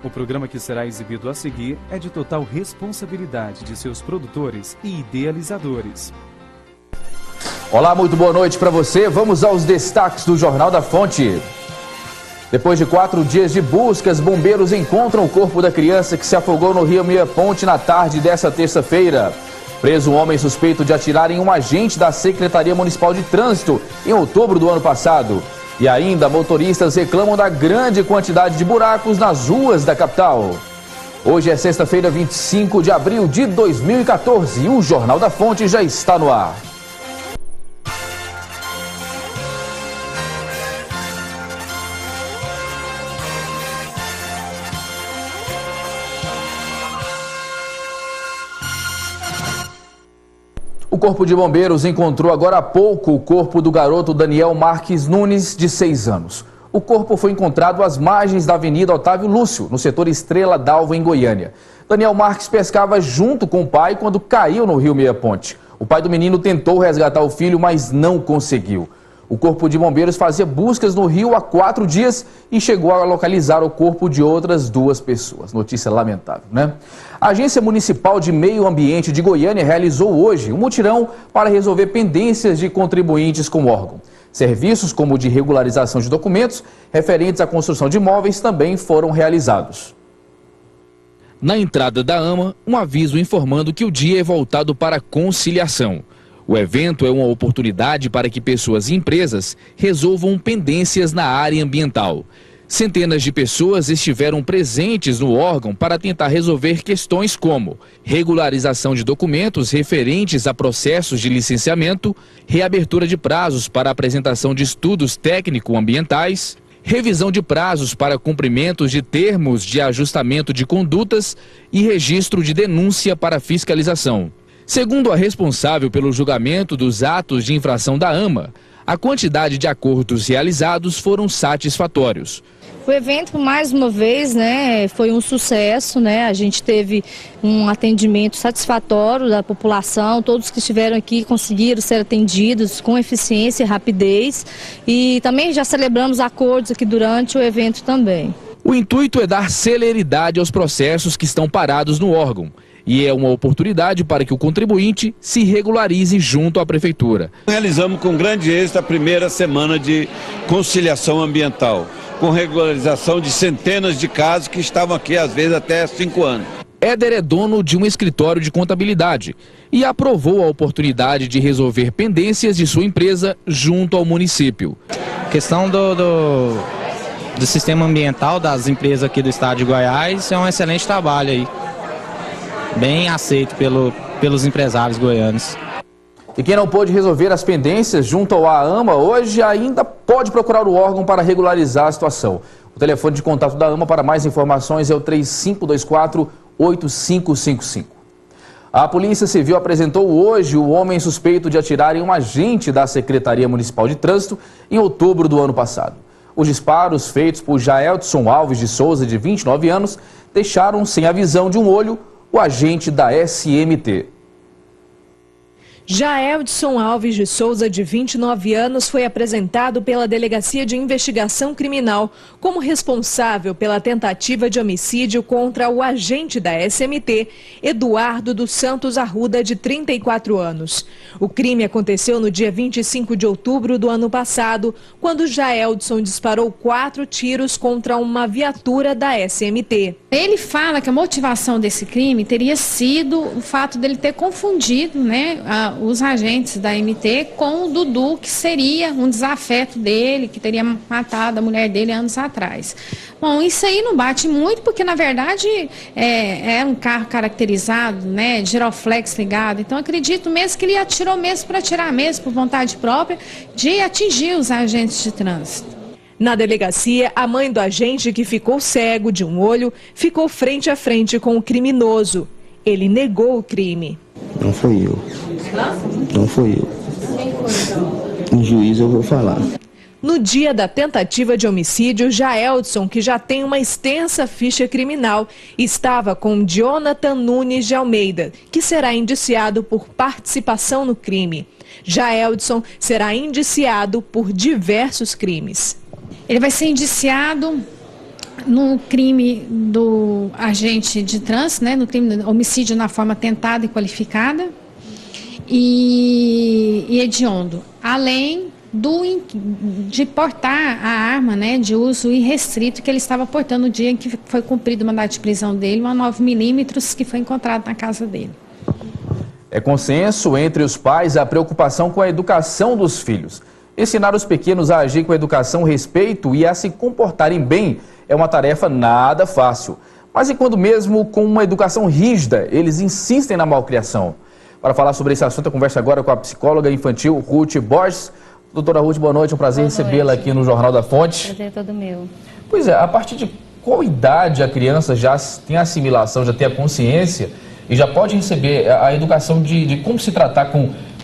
O programa que será exibido a seguir é de total responsabilidade de seus produtores e idealizadores. Olá, muito boa noite para você. Vamos aos destaques do Jornal da Fonte. Depois de 4 dias de buscas, bombeiros encontram o corpo da criança que se afogou no rio Meia Ponte na tarde desta terça-feira. Preso um homem suspeito de atirar em um agente da Secretaria Municipal de Trânsito em outubro do ano passado. E ainda, motoristas reclamam da grande quantidade de buracos nas ruas da capital. Hoje é sexta-feira, 25 de abril de 2014 e o Jornal da Fonte já está no ar. O Corpo de Bombeiros encontrou agora há pouco o corpo do garoto Daniel Marques Nunes, de 6 anos. O corpo foi encontrado às margens da Avenida Otávio Lúcio, no setor Estrela d'Alva, em Goiânia. Daniel Marques pescava junto com o pai quando caiu no rio Meia Ponte. O pai do menino tentou resgatar o filho, mas não conseguiu. O Corpo de Bombeiros fazia buscas no rio há 4 dias e chegou a localizar o corpo de outras 2 pessoas. Notícia lamentável, né? A Agência Municipal de Meio Ambiente de Goiânia realizou hoje um mutirão para resolver pendências de contribuintes com o órgão. Serviços como o de regularização de documentos referentes à construção de imóveis também foram realizados. Na entrada da AMA, um aviso informando que o dia é voltado para a conciliação. O evento é uma oportunidade para que pessoas e empresas resolvam pendências na área ambiental. Centenas de pessoas estiveram presentes no órgão para tentar resolver questões como regularização de documentos referentes a processos de licenciamento, reabertura de prazos para apresentação de estudos técnico-ambientais, revisão de prazos para cumprimentos de termos de ajustamento de condutas e registro de denúncia para fiscalização. Segundo a responsável pelo julgamento dos atos de infração da AMA, a quantidade de acordos realizados foram satisfatórios. O evento, mais uma vez, foi um sucesso, A gente teve um atendimento satisfatório da população, todos que estiveram aqui conseguiram ser atendidos com eficiência e rapidez. E também já celebramos acordos aqui durante o evento também. O intuito é dar celeridade aos processos que estão parados no órgão. E é uma oportunidade para que o contribuinte se regularize junto à Prefeitura. Realizamos com grande êxito a primeira semana de conciliação ambiental, com regularização de centenas de casos que estavam aqui às vezes até 5 anos. Éder é dono de um escritório de contabilidade e aprovou a oportunidade de resolver pendências de sua empresa junto ao município. A questão do sistema ambiental das empresas aqui do estado de Goiás é um excelente trabalho aí. Bem aceito pelos empresários goianos. E quem não pôde resolver as pendências junto ao AMA hoje ainda pode procurar o órgão para regularizar a situação. O telefone de contato da AMA para mais informações é o 3524-8555. A Polícia Civil apresentou hoje o homem suspeito de atirar em um agente da Secretaria Municipal de Trânsito em outubro do ano passado. Os disparos feitos por Jaeldson Alves de Souza, de 29 anos, deixaram sem a visão de um olho o agente da SMT. Jaeldson Alves de Souza, de 29 anos, foi apresentado pela Delegacia de Investigação Criminal como responsável pela tentativa de homicídio contra o agente da SMT, Eduardo dos Santos Arruda, de 34 anos. O crime aconteceu no dia 25 de outubro do ano passado, quando Jaeldson disparou 4 tiros contra uma viatura da SMT. Ele fala que a motivação desse crime teria sido o fato dele ter confundido, os agentes da MT com o Dudu, que seria um desafeto dele, que teria matado a mulher dele anos atrás. Bom, isso aí não bate muito, porque na verdade é um carro caracterizado, giroflex ligado, então acredito mesmo que ele atirou mesmo para atirar mesmo, por vontade própria, de atingir os agentes de trânsito. Na delegacia, a mãe do agente, que ficou cego de um olho, ficou frente a frente com o criminoso. Ele negou o crime. Não fui eu. Não fui eu. Quem foi então? Em juízo eu vou falar. No dia da tentativa de homicídio, Jaeldson, que já tem uma extensa ficha criminal, estava com Jonathan Nunes de Almeida, que será indiciado por participação no crime. Jaeldson será indiciado por diversos crimes. Ele vai ser indiciado no crime do agente de trânsito, né, no crime do homicídio na forma tentada e qualificada e hediondo, além de portar a arma, né, de uso irrestrito que ele estava portando no dia em que foi cumprido o mandado de prisão dele, uma 9mm que foi encontrado na casa dele. É consenso entre os pais a preocupação com a educação dos filhos. Ensinar os pequenos a agir com educação, respeito e a se comportarem bem é uma tarefa nada fácil. Mas e quando mesmo com uma educação rígida, eles insistem na malcriação? Para falar sobre esse assunto, eu converso agora com a psicóloga infantil Ruth Borges. Doutora Ruth, boa noite, é um prazer recebê-la aqui no Jornal da Fonte. Prazer é todo meu. Pois é, a partir de qual idade a criança já tem a assimilação, já tem a consciência e já pode receber a educação de como se tratar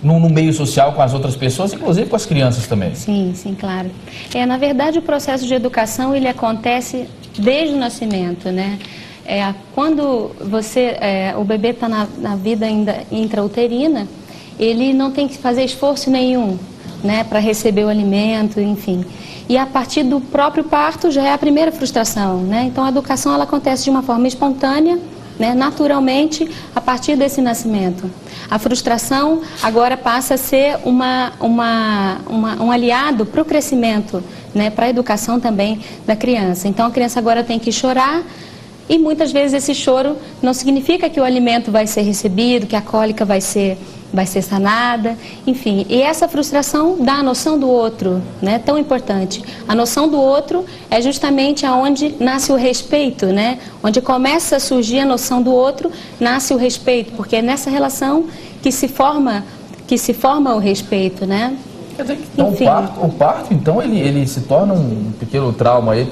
no meio social com as outras pessoas, inclusive com as crianças também? Sim, claro. Na verdade, o processo de educação, ele acontece desde o nascimento, né? Quando o bebê está na vida ainda intrauterina, ele não tem que fazer esforço nenhum, né, para receber o alimento, enfim. E a partir do próprio parto já é a primeira frustração, né? Então a educação ela acontece de uma forma espontânea, né, naturalmente, a partir desse nascimento. A frustração agora passa a ser um aliado para o crescimento, né, para a educação também da criança. Então a criança agora tem que chorar e muitas vezes esse choro não significa que o alimento vai ser recebido, que a cólica vai ser sanada, enfim. E essa frustração dá a noção do outro, né, tão importante. A noção do outro é justamente aonde nasce o respeito, né? Onde começa a surgir a noção do outro, nasce o respeito, porque é nessa relação que se forma o respeito, né? Então, o parto, então, ele se torna um pequeno trauma aí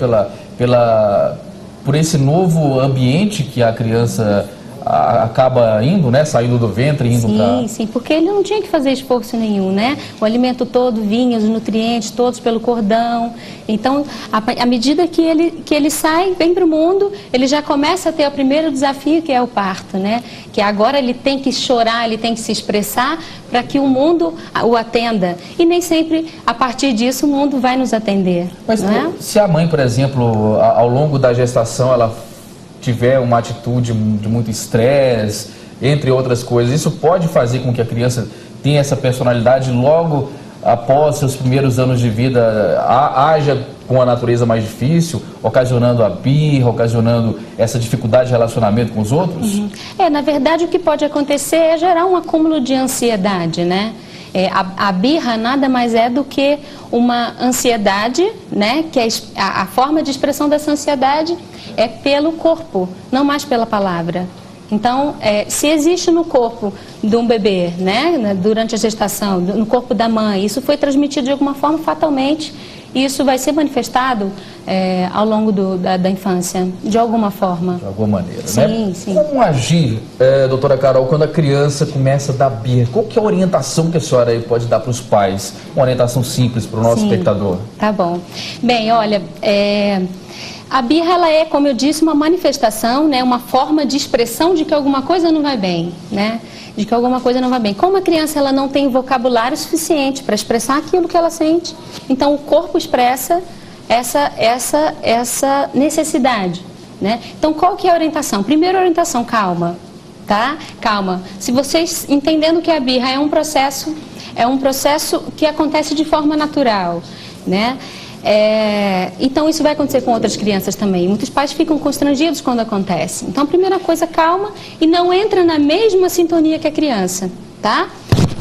por esse novo ambiente que a criança acaba indo, né, saindo do ventre, indo para... Sim, porque ele não tinha que fazer esforço nenhum, né? O alimento todo vinha, os nutrientes todos pelo cordão. Então, à medida que ele sai, vem para o mundo, ele já começa a ter o primeiro desafio, que é o parto, né? Que agora ele tem que chorar, ele tem que se expressar para que o mundo o atenda. E nem sempre, a partir disso, o mundo vai nos atender. Mas não se a mãe, por exemplo, ao longo da gestação, ela tiver uma atitude de muito estresse, entre outras coisas, isso pode fazer com que a criança tenha essa personalidade logo após seus primeiros anos de vida, haja com a natureza mais difícil, ocasionando a birra, ocasionando essa dificuldade de relacionamento com os outros? Na verdade, o que pode acontecer é gerar um acúmulo de ansiedade, né? A birra nada mais é do que uma ansiedade, né? Que a forma de expressão dessa ansiedade é pelo corpo, não mais pela palavra. Então, se existe no corpo de um bebê, né, durante a gestação, no corpo da mãe, isso foi transmitido de alguma forma fatalmente, e isso vai ser manifestado ao longo da infância, de alguma forma. De alguma maneira, sim, né? Sim. Como agir, doutora Carol, quando a criança começa a dar birra? Qual que é a orientação que a senhora aí pode dar para os pais? Uma orientação simples para o nosso espectador. Tá bom. Bem, olha, a birra, ela é, como eu disse, uma manifestação, né, uma forma de expressão de que alguma coisa não vai bem, né? De que alguma coisa não vai bem. Como a criança ela não tem vocabulário suficiente para expressar aquilo que ela sente, então o corpo expressa essa necessidade, né? Então qual que é a orientação? Primeira orientação, calma, tá? Calma. Se vocês entendendo que a birra é um processo que acontece de forma natural, né? Então isso vai acontecer com outras crianças também. Muitos pais ficam constrangidos quando acontece. Então a primeira coisa, calma e não entra na mesma sintonia que a criança, tá?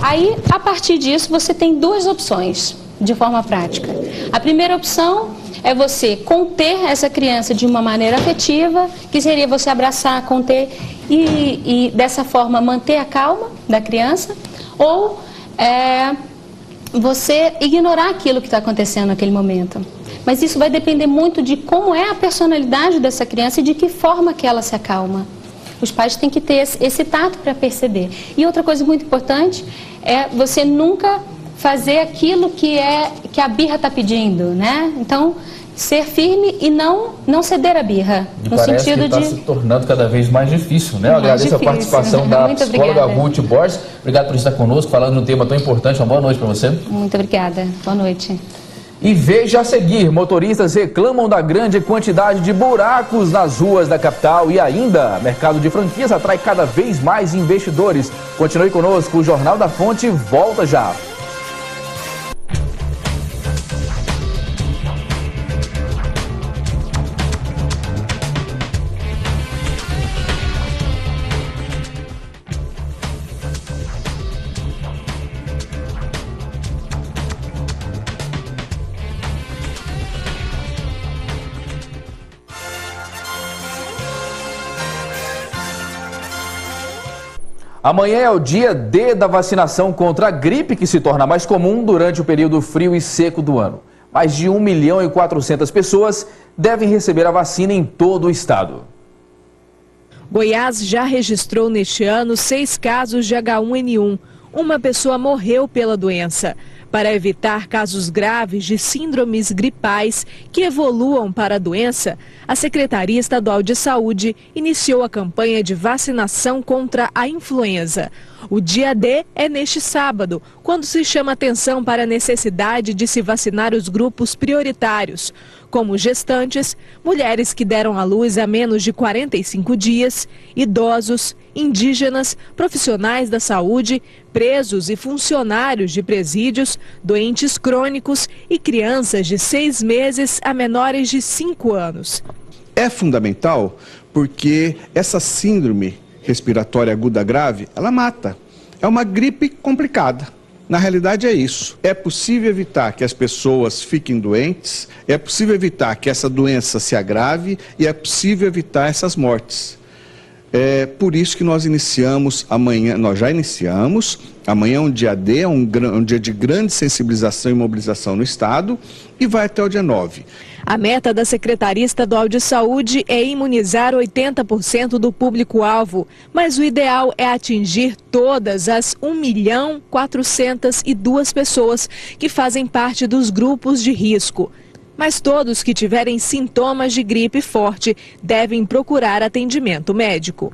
Aí, a partir disso, você tem duas opções de forma prática. A primeira opção é você conter essa criança de uma maneira afetiva, que seria você abraçar, conter e dessa forma manter a calma da criança, ou você ignorar aquilo que está acontecendo naquele momento. Mas isso vai depender muito de como é a personalidade dessa criança e de que forma que ela se acalma. Os pais têm que ter esse tato para perceber. E outra coisa muito importante é você nunca fazer aquilo que a birra está pedindo, né? Então, ser firme e não ceder a birra. E no sentido que está se tornando cada vez mais difícil, né? Eu agradeço a participação da psicóloga Ruth Borges. Obrigado por estar conosco, falando de um tema tão importante. Uma boa noite para você. Muito obrigada. Boa noite. E veja a seguir, motoristas reclamam da grande quantidade de buracos nas ruas da capital e ainda, mercado de franquias atrai cada vez mais investidores. Continue conosco, o Jornal da Fonte volta já. Amanhã é o dia D da vacinação contra a gripe, que se torna mais comum durante o período frio e seco do ano. Mais de 1.400.000 pessoas devem receber a vacina em todo o estado. Goiás já registrou neste ano 6 casos de H1N1. Uma pessoa morreu pela doença. Para evitar casos graves de síndromes gripais que evoluam para a doença, a Secretaria Estadual de Saúde iniciou a campanha de vacinação contra a influenza. O dia D é neste sábado, quando se chama atenção para a necessidade de se vacinar os grupos prioritários, como gestantes, mulheres que deram à luz há menos de 45 dias, idosos, indígenas, profissionais da saúde, presos e funcionários de presídios, doentes crônicos e crianças de 6 meses a menores de 5 anos. É fundamental porque essa síndrome respiratória aguda grave, ela mata. É uma gripe complicada. Na realidade é isso. É possível evitar que as pessoas fiquem doentes, é possível evitar que essa doença se agrave e é possível evitar essas mortes. É por isso que nós iniciamos amanhã, nós já iniciamos, amanhã é um dia D, é um dia de grande sensibilização e mobilização no estado e vai até o dia 9. A meta da Secretaria Estadual de Saúde é imunizar 80% do público-alvo, mas o ideal é atingir todas as 1.402.000 pessoas que fazem parte dos grupos de risco. Mas todos que tiverem sintomas de gripe forte devem procurar atendimento médico.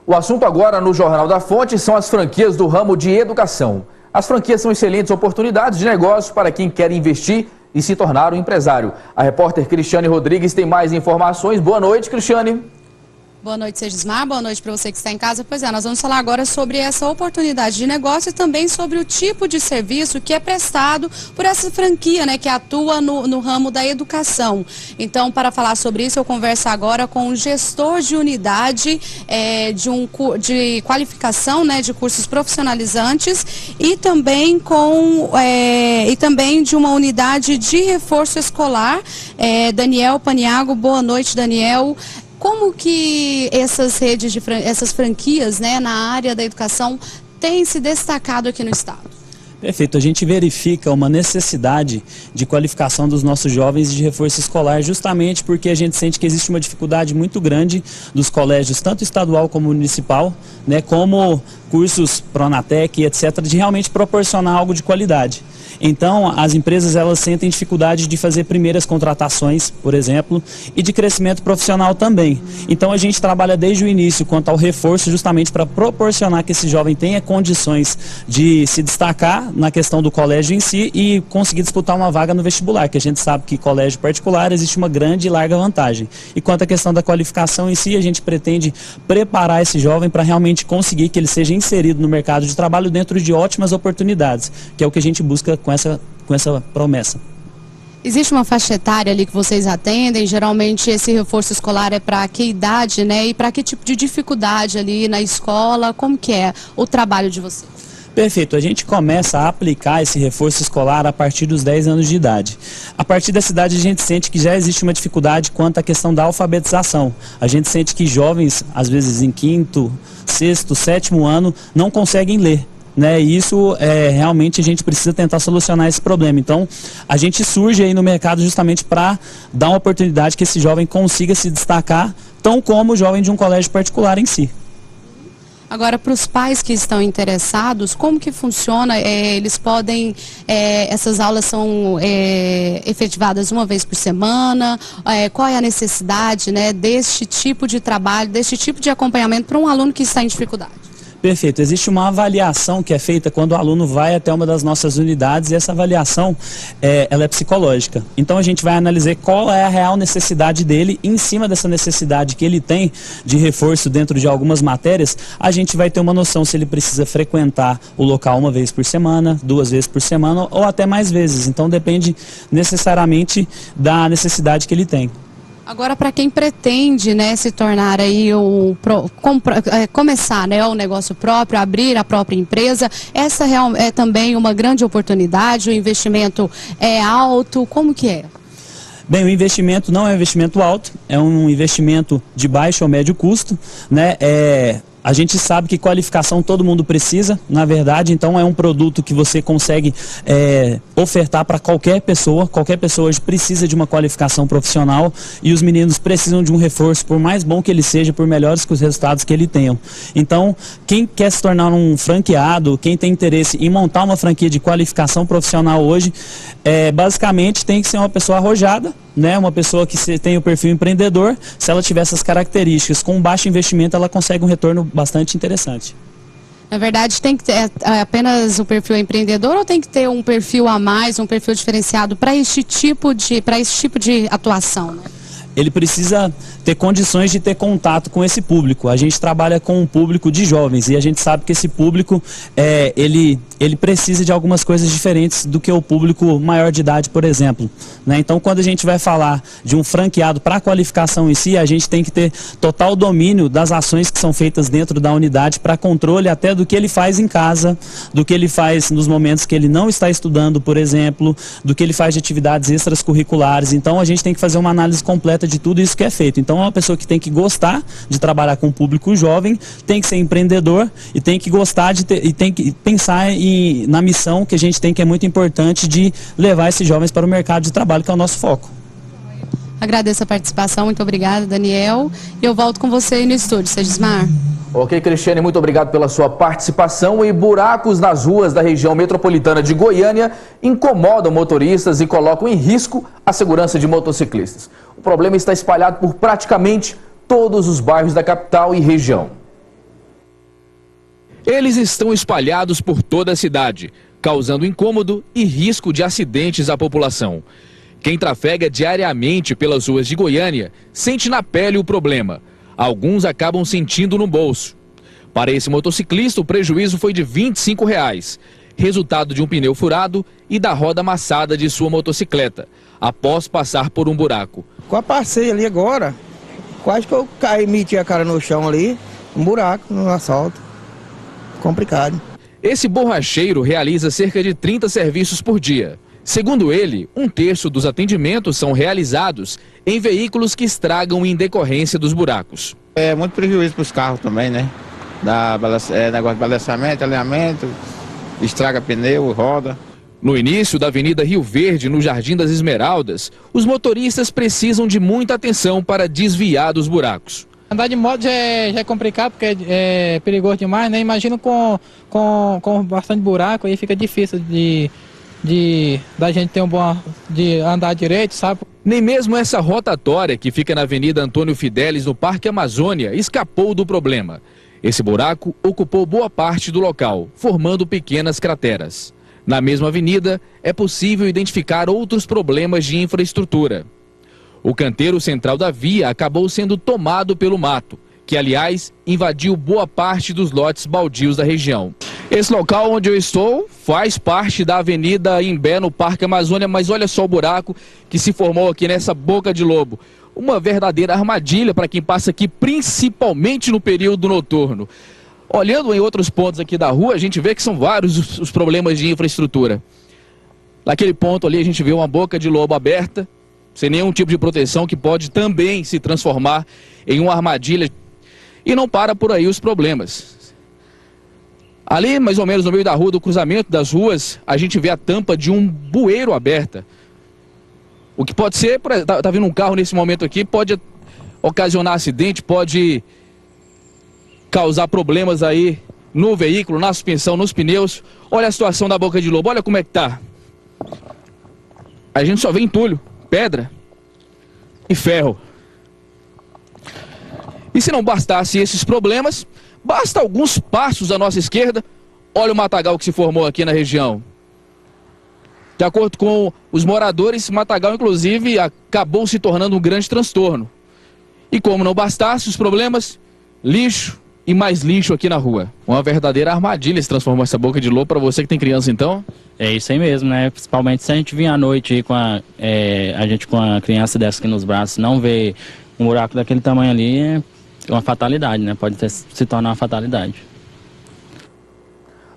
O assunto agora no Jornal da Fonte são as franquias do ramo de educação. As franquias são excelentes oportunidades de negócio para quem quer investir e se tornar um empresário. A repórter Cristiane Rodrigues tem mais informações. Boa noite, Cristiane. Boa noite, Segismar. Boa noite para você que está em casa. Pois é, nós vamos falar agora sobre essa oportunidade de negócio e também sobre o tipo de serviço que é prestado por essa franquia, né, que atua no ramo da educação. Então, para falar sobre isso, eu converso agora com o gestor de unidade de qualificação, né, de cursos profissionalizantes e também de uma unidade de reforço escolar, Daniel Paniago. Boa noite, Daniel. Como que essas redes, essas franquias, né, na área da educação têm se destacado aqui no estado? Perfeito, a gente verifica uma necessidade de qualificação dos nossos jovens de reforço escolar justamente porque a gente sente que existe uma dificuldade muito grande dos colégios, tanto estadual como municipal, né, como cursos Pronatec, etc., de realmente proporcionar algo de qualidade. Então, as empresas elas sentem dificuldade de fazer primeiras contratações, por exemplo, e de crescimento profissional também. Então, a gente trabalha desde o início quanto ao reforço justamente para proporcionar que esse jovem tenha condições de se destacar na questão do colégio em si e conseguir disputar uma vaga no vestibular, que a gente sabe que colégio particular existe uma grande e larga vantagem. E quanto à questão da qualificação em si, a gente pretende preparar esse jovem para realmente conseguir que ele seja inserido no mercado de trabalho dentro de ótimas oportunidades, que é o que a gente busca com essa promessa. Existe uma faixa etária ali que vocês atendem? Geralmente esse reforço escolar é para que idade, né? E para que tipo de dificuldade ali na escola? Como que é o trabalho de vocês? Perfeito, a gente começa a aplicar esse reforço escolar a partir dos 10 anos de idade. A partir dessa idade a gente sente que já existe uma dificuldade quanto à questão da alfabetização. A gente sente que jovens, às vezes em 5º, 6º, 7º ano, não conseguem ler. Né, e isso realmente a gente precisa tentar solucionar esse problema. Então a gente surge aí no mercado justamente para dar uma oportunidade que esse jovem consiga se destacar, tão como o jovem de um colégio particular em si. Agora, para os pais que estão interessados, como que funciona? Eles podem, essas aulas são efetivadas uma vez por semana? Qual é a necessidade, né, deste tipo de trabalho, deste tipo de acompanhamento para um aluno que está em dificuldade? Perfeito. Existe uma avaliação que é feita quando o aluno vai até uma das nossas unidades e essa avaliação ela é psicológica. Então a gente vai analisar qual é a real necessidade dele e em cima dessa necessidade que ele tem de reforço dentro de algumas matérias, a gente vai ter uma noção se ele precisa frequentar o local uma vez por semana, 2 vezes por semana ou até mais vezes. Então depende necessariamente da necessidade que ele tem. Agora, para quem pretende, né, se tornar aí começar, né, um negócio próprio, abrir a própria empresa, essa é também uma grande oportunidade, o investimento é alto, como que é? Bem, o investimento não é um investimento alto, é um investimento de baixo ou médio custo, né? A gente sabe que qualificação todo mundo precisa, na verdade, então é um produto que você consegue ofertar para qualquer pessoa hoje precisa de uma qualificação profissional e os meninos precisam de um reforço, por mais bom que ele seja, por melhores que os resultados que ele tenham. Então, quem quer se tornar um franqueado, quem tem interesse em montar uma franquia de qualificação profissional hoje, basicamente tem que ser uma pessoa arrojada, né, uma pessoa que tem o perfil empreendedor. Se ela tiver essas características, com baixo investimento, ela consegue um retorno bastante interessante. Na verdade, tem que ter apenas o perfil empreendedor ou tem que ter um perfil a mais, um perfil diferenciado para esse tipo de atuação, né? Ele precisa ter condições de ter contato com esse público. A gente trabalha com um público de jovens e a gente sabe que esse público, ele precisa de algumas coisas diferentes do que o público maior de idade, por exemplo, né? Então, quando a gente vai falar de um franqueado para a qualificação em si, a gente tem que ter total domínio das ações que são feitas dentro da unidade para controle até do que ele faz em casa, do que ele faz nos momentos que ele não está estudando, por exemplo, do que ele faz de atividades extracurriculares. Então, a gente tem que fazer uma análise completa de tudo isso que é feito. Então, é uma pessoa que tem que gostar de trabalhar com o público jovem, tem que ser empreendedor e tem que gostar e tem que pensar na missão que a gente tem, que é muito importante, de levar esses jovens para o mercado de trabalho, que é o nosso foco. Agradeço a participação, muito obrigada, Daniel. E eu volto com você aí no estúdio, Segismar. Ok, Cristiane, muito obrigado pela sua participação. E buracos nas ruas da região metropolitana de Goiânia incomodam motoristas e colocam em risco a segurança de motociclistas. O problema está espalhado por praticamente todos os bairros da capital e região. Eles estão espalhados por toda a cidade, causando incômodo e risco de acidentes à população. Quem trafega diariamente pelas ruas de Goiânia sente na pele o problema. Alguns acabam sentindo no bolso. Para esse motociclista, o prejuízo foi de R$ 25, resultado de um pneu furado e da roda amassada de sua motocicleta, após passar por um buraco. Com a passei ali agora, quase que eu caí, meti a cara no chão ali, um buraco no asfalto. Complicado. Esse borracheiro realiza cerca de 30 serviços por dia. Segundo ele, 1/3 dos atendimentos são realizados em veículos que estragam em decorrência dos buracos. É muito prejuízo para os carros também, né? Negócio de balanceamento, alinhamento, estraga pneu, roda. No início da Avenida Rio Verde, no Jardim das Esmeraldas, os motoristas precisam de muita atenção para desviar dos buracos. Andar de moto já é complicado, porque é perigoso demais, né? Imagina com bastante buraco, aí fica difícil da gente ter de andar direito, sabe? Nem mesmo essa rotatória que fica na Avenida Antônio Fidelis, no Parque Amazônia, escapou do problema. Esse buraco ocupou boa parte do local, formando pequenas crateras. Na mesma avenida, é possível identificar outros problemas de infraestrutura. O canteiro central da via acabou sendo tomado pelo mato, que, aliás, invadiu boa parte dos lotes baldios da região. Esse local onde eu estou faz parte da Avenida Imbé, no Parque Amazônia, mas olha só o buraco que se formou aqui nessa boca de lobo. Uma verdadeira armadilha para quem passa aqui, principalmente no período noturno. Olhando em outros pontos aqui da rua, a gente vê que são vários os problemas de infraestrutura. Naquele ponto ali a gente vê uma boca de lobo aberta, sem nenhum tipo de proteção, que pode também se transformar em uma armadilha. E não para por aí os problemas. Ali, mais ou menos no meio da rua, do cruzamento das ruas, a gente vê a tampa de um bueiro aberta. O que pode ser, tá vindo um carro nesse momento aqui, pode ocasionar acidente, pode causar problemas aí no veículo, na suspensão, nos pneus. Olha a situação da boca de lobo, olha como é que tá. A gente só vê entulho, pedra e ferro. E se não bastasse esses problemas, basta alguns passos à nossa esquerda. Olha o matagal que se formou aqui na região. De acordo com os moradores, o matagal, inclusive, acabou se tornando um grande transtorno. E como não bastasse os problemas, lixo e mais lixo aqui na rua. Uma verdadeira armadilha se transformou essa boca de lobo para você que tem criança, então? É isso aí mesmo, né? Principalmente se a gente vir à noite aí com a gente com a criança dessa aqui nos braços, não vê um buraco daquele tamanho ali, é uma fatalidade, né? Pode se tornar uma fatalidade.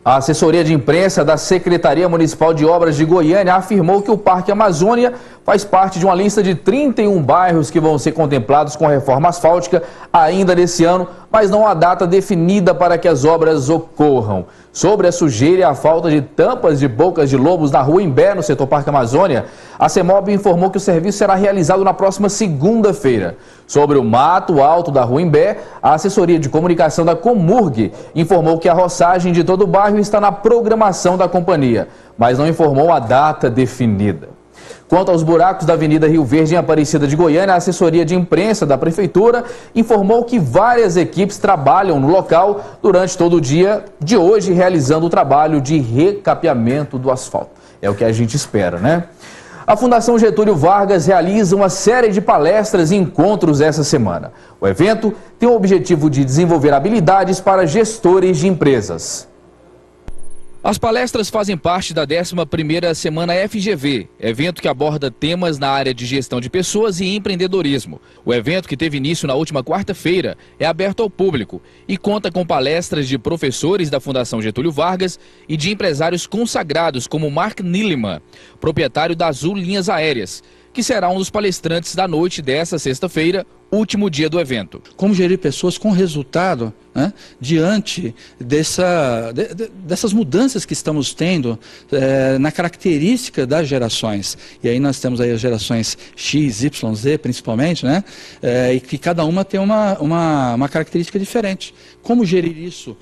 A assessoria de imprensa da Secretaria Municipal de Obras de Goiânia afirmou que o Parque Amazônia faz parte de uma lista de 31 bairros que vão ser contemplados com a reforma asfáltica ainda nesse ano, mas não há data definida para que as obras ocorram. Sobre a sujeira e a falta de tampas de bocas de lobos na rua Imbé, no setor Parque Amazônia, a CEMOB informou que o serviço será realizado na próxima segunda-feira. Sobre o mato alto da rua Imbé, a assessoria de comunicação da Comurg informou que a roçagem de todo o bairro está na programação da companhia, mas não informou a data definida. Quanto aos buracos da Avenida Rio Verde em Aparecida de Goiânia, a assessoria de imprensa da Prefeitura informou que várias equipes trabalham no local durante todo o dia de hoje, realizando o trabalho de recapeamento do asfalto. É o que a gente espera, né? A Fundação Getúlio Vargas realiza uma série de palestras e encontros essa semana. O evento tem o objetivo de desenvolver habilidades para gestores de empresas. As palestras fazem parte da 11ª Semana FGV, evento que aborda temas na área de gestão de pessoas e empreendedorismo. O evento, que teve início na última quarta-feira, é aberto ao público e conta com palestras de professores da Fundação Getúlio Vargas e de empresários consagrados como Mark Niliman, proprietário da Azul Linhas Aéreas, que será um dos palestrantes da noite desta sexta-feira, último dia do evento. Como gerir pessoas com resultado, né, diante dessas mudanças que estamos tendo na característica das gerações. E aí nós temos aí as gerações X, Y, Z principalmente, né, e que cada uma tem uma característica diferente. Como gerir isso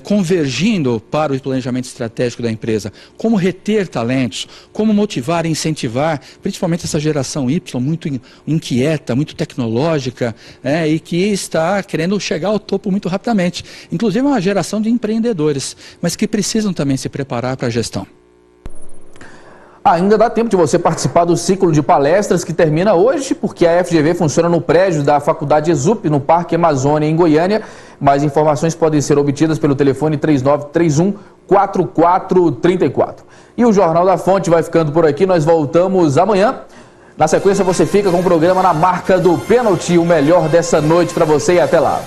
convergindo para o planejamento estratégico da empresa? Como reter talentos? Como motivar e incentivar, principalmente essa geração Y, muito inquieta, muito tecnológica, e que está querendo chegar ao topo muito rapidamente. Inclusive é uma geração de empreendedores, mas que precisam também se preparar para a gestão. Ainda dá tempo de você participar do ciclo de palestras que termina hoje, porque a FGV funciona no prédio da Faculdade Exup, no Parque Amazônia, em Goiânia. Mais informações podem ser obtidas pelo telefone 3931-4434. E o Jornal da Fonte vai ficando por aqui, nós voltamos amanhã. Na sequência você fica com o programa Na Marca do Pênalti, o melhor dessa noite para você e até lá.